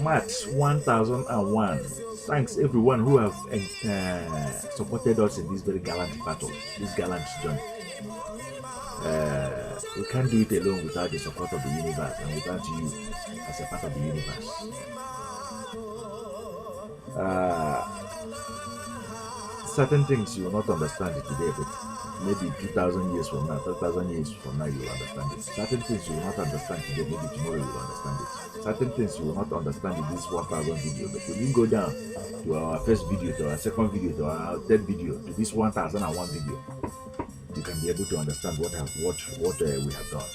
Maat 1001. Thanks everyone who have supported us in this very gallant battle, this gallant journey. We can't do it alone without the support of the universe and without you as a part of the universe. Certain things you will not understand it today, but maybe 2,000 years from now, 3,000 years from now, you will understand it. Certain things you will not understand today, maybe tomorrow you will understand it. Certain things you will not understand in this 1,000 video, but when you go down to our first video, to our second video, to our third video, to this 1,001 video, you can be able to understand what we have done.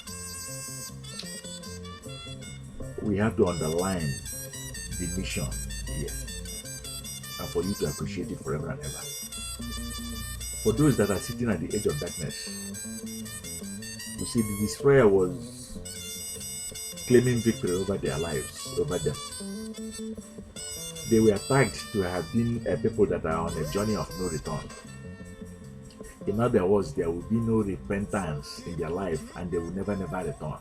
We have to underline the mission here, and for you to appreciate it forever and ever. For those that are sitting at the edge of darkness, you see, the destroyer was claiming victory over their lives, over them. They were tagged to have been people that are on a journey of no return. In other words, there will be no repentance in their life and they will never return.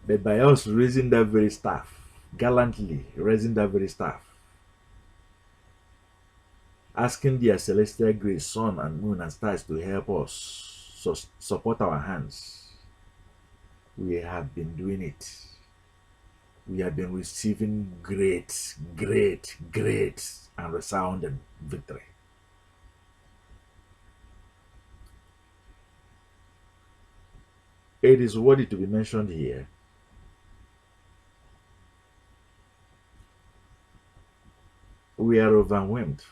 But by us raising that very staff, gallantly raising that very staff, asking their celestial grace, sun and moon and stars to help us support our hands, we have been doing it. We have been receiving great and resounding victory. It is worthy to be mentioned here we are overwhelmed.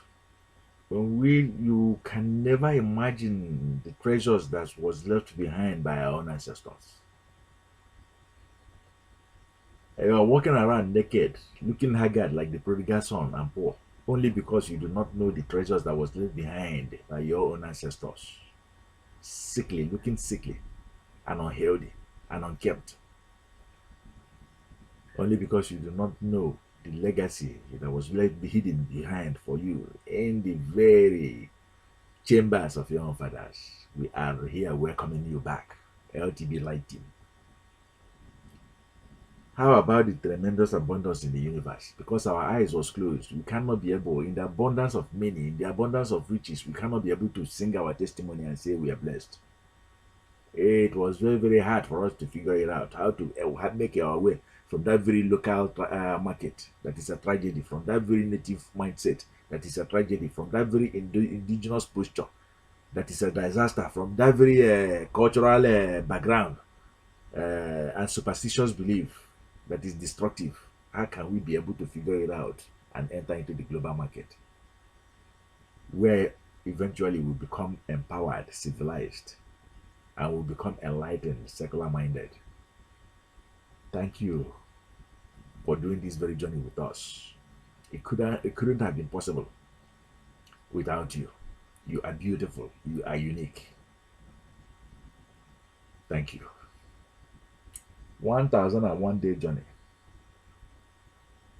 You can never imagine the treasures that was left behind by our own ancestors. You are walking around naked, looking haggard like the prodigal son and poor, only because you do not know the treasures that was left behind by your own ancestors. Sickly, looking sickly and unhealthy and unkept, only because you do not know the legacy that was left hidden behind for you in the very chambers of your own fathers. We are here welcoming you back, Ltblight team. How about the tremendous abundance in the universe? Because our eyes was closed, we cannot be able, in the abundance of many, in the abundance of riches, we cannot be able to sing our testimony and say we are blessed. It was very hard for us to figure it out, how to make our way from that very local market that is a tragedy, from that very native mindset that is a tragedy, from that very indigenous posture that is a disaster, from that very cultural background and superstitious belief that is destructive. How can we be able to figure it out and enter into the global market where eventually we become empowered, civilized, and will become enlightened, secular minded? Thank you for doing this very journey with us. It couldn't have been possible without you. You are beautiful. You are unique. Thank you. 1001 day journey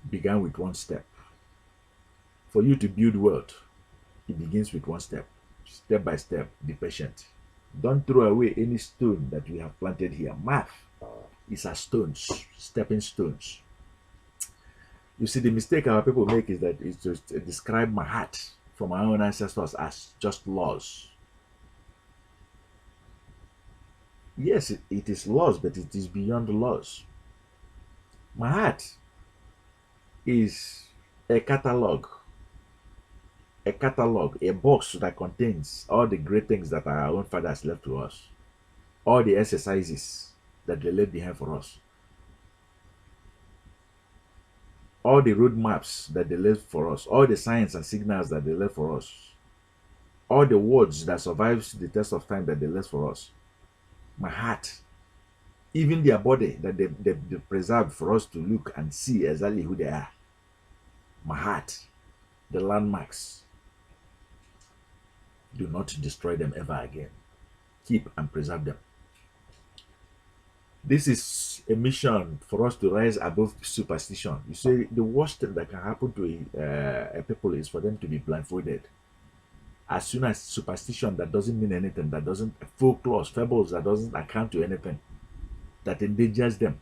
began with one step. For you to build wealth, it begins with one step. Step by step, be patient. Don't throw away any stone that we have planted here. Math is as stones, stepping stones. You see, the mistake our people make is that it's just describe Maat from our own ancestors as just laws. Yes, it is laws, but it is beyond laws. Maat is a catalog, a box that contains all the great things that our own fathers left to us, all the exercises that they left behind for us, all the road maps that they left for us, all the signs and signals that they left for us, all the words that survives the test of time that they left for us. Maat, even their body that they preserved for us to look and see exactly who they are. Maat, the landmarks. Do not destroy them ever again. Keep and preserve them. This is a mission for us to rise above superstition. You see, the worst thing that can happen to a people is for them to be blindfolded. As soon as superstition that doesn't mean anything, that doesn't folklore, fables that doesn't account to anything, that endangers them,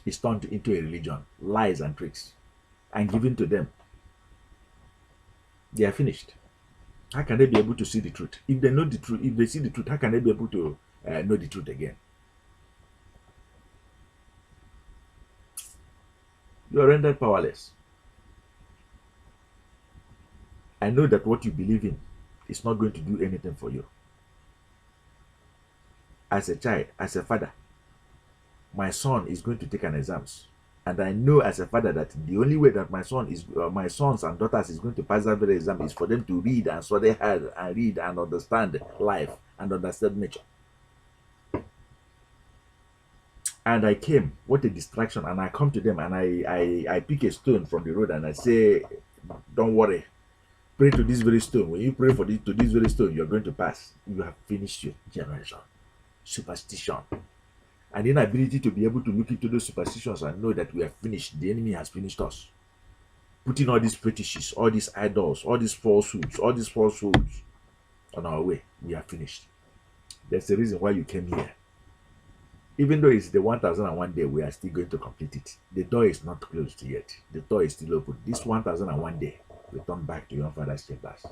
is turned into a religion, lies and tricks, and given to them, they are finished. How can they be able to see the truth? If they know the truth, if they see the truth, how can they be able to know the truth again? You are rendered powerless. I know that what you believe in is not going to do anything for you. As a child, as a father, my son is going to take an exams, and I know as a father that the only way that my sons and daughters is going to pass that very exam is for them to read and study hard and read and understand life and understand nature. And I came, what a distraction, and I come to them and I pick a stone from the road and I say, don't worry, pray to this very stone. When you pray to this very stone, you're going to pass. You have finished your generation. Superstition. And the inability to be able to look into those superstitions and know that we are finished. The enemy has finished us. Putting all these fetishes, all these idols, all these falsehoods on our way. We are finished. There's a reason why you came here. Even though it's the 1001 day, we are still going to complete it. The door is not closed yet. The door is still open. This 1001 day, return back to your father's chambers.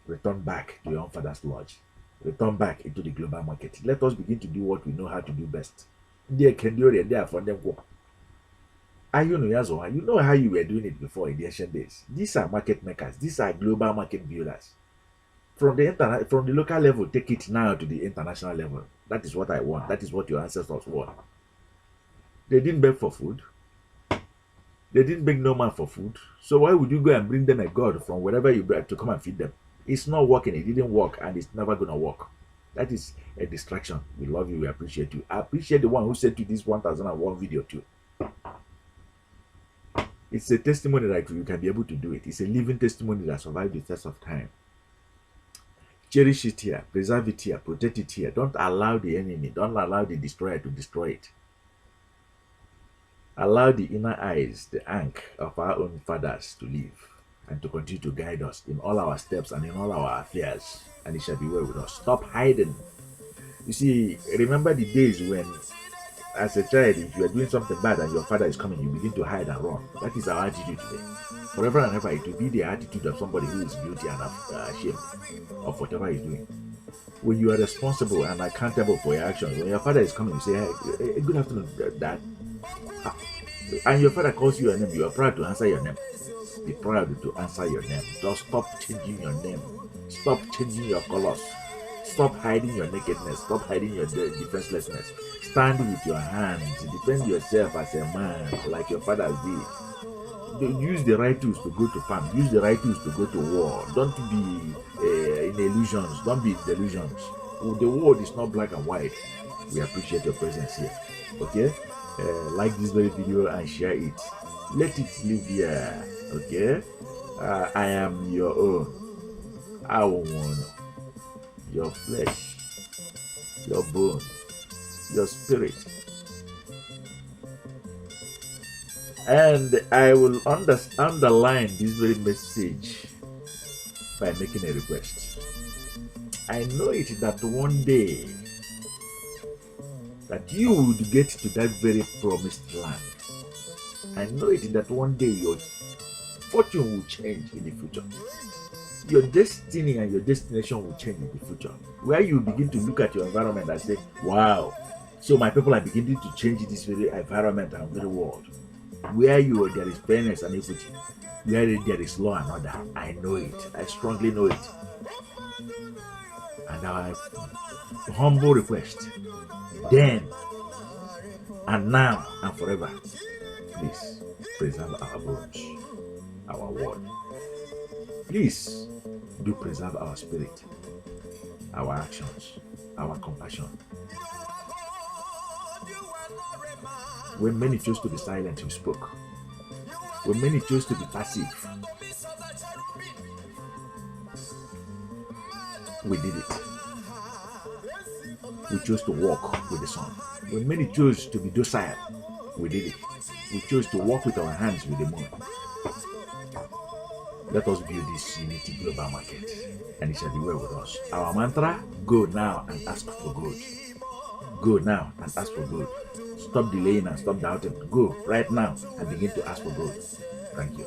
Return back to your father's lodge. Return back into the global market. Let us begin to do what we know how to do best. You know how you were doing it before in the ancient days. These are market makers. These are global market builders. From the local level, take it now to the international level. That is what I want. That is what your ancestors want. They didn't beg for food. They didn't beg no man for food. So why would you go and bring them a god from wherever you brought to come and feed them? It's not working. It didn't work, and it's never gonna work. That is a distraction. We love you. We appreciate you. I appreciate the one who sent you this 1001 video too. It's a testimony that you can be able to do it. It's a living testimony that survived the test of time. Cherish it here, preserve it here, protect it here. Don't allow the enemy, don't allow the destroyer to destroy it. Allow the inner eyes, the ankh of our own fathers to live and to continue to guide us in all our steps and in all our affairs. And it shall be well with us. Stop hiding. You see, remember the days when, as a child, if you are doing something bad and your father is coming, you begin to hide and run. That is our attitude today. Forever and ever, it will be the attitude of somebody who is guilty and ashamed of whatever he's doing. When you are responsible and accountable for your actions, when your father is coming, you say, hey, good afternoon, Dad. And your father calls you a name, you are proud to answer your name. Be proud to answer your name. Just stop changing your name. Stop changing your colors. Stop hiding your nakedness. Stop hiding your defenselessness. Stand with your hands. Defend yourself as a man, like your father did. Use the right tools to go to farm. Use the right tools to go to war. Don't be in illusions. Don't be in delusions. The world is not black and white. We appreciate your presence here. Okay? Like this very video and share it. Let it live here. Okay? I am your own. I want your flesh, your bone, your spirit. And I will underline this very message by making a request. I know it that one day that you would get to that very promised land. I know it that one day your fortune will change in the future. Your destiny and your destination will change in the future. Where you begin to look at your environment and say, wow, so my people are beginning to change this very environment and very world. Where there is fairness and equity, where there is law and order. I know it. I strongly know it. And our humble request, then and now and forever, please preserve our bones, our word. Please do preserve our spirit, our actions, our compassion. When many chose to be silent, we spoke. When many chose to be passive, we did it. We chose to walk with the sun. When many chose to be docile, we did it. We chose to walk with our hands with the moon. Let us build this unity global market, and it shall be well with us. Our mantra: go now and ask for good. Go now and ask for good. Stop delaying and stop doubting. Go right now and begin to ask for good. Thank you.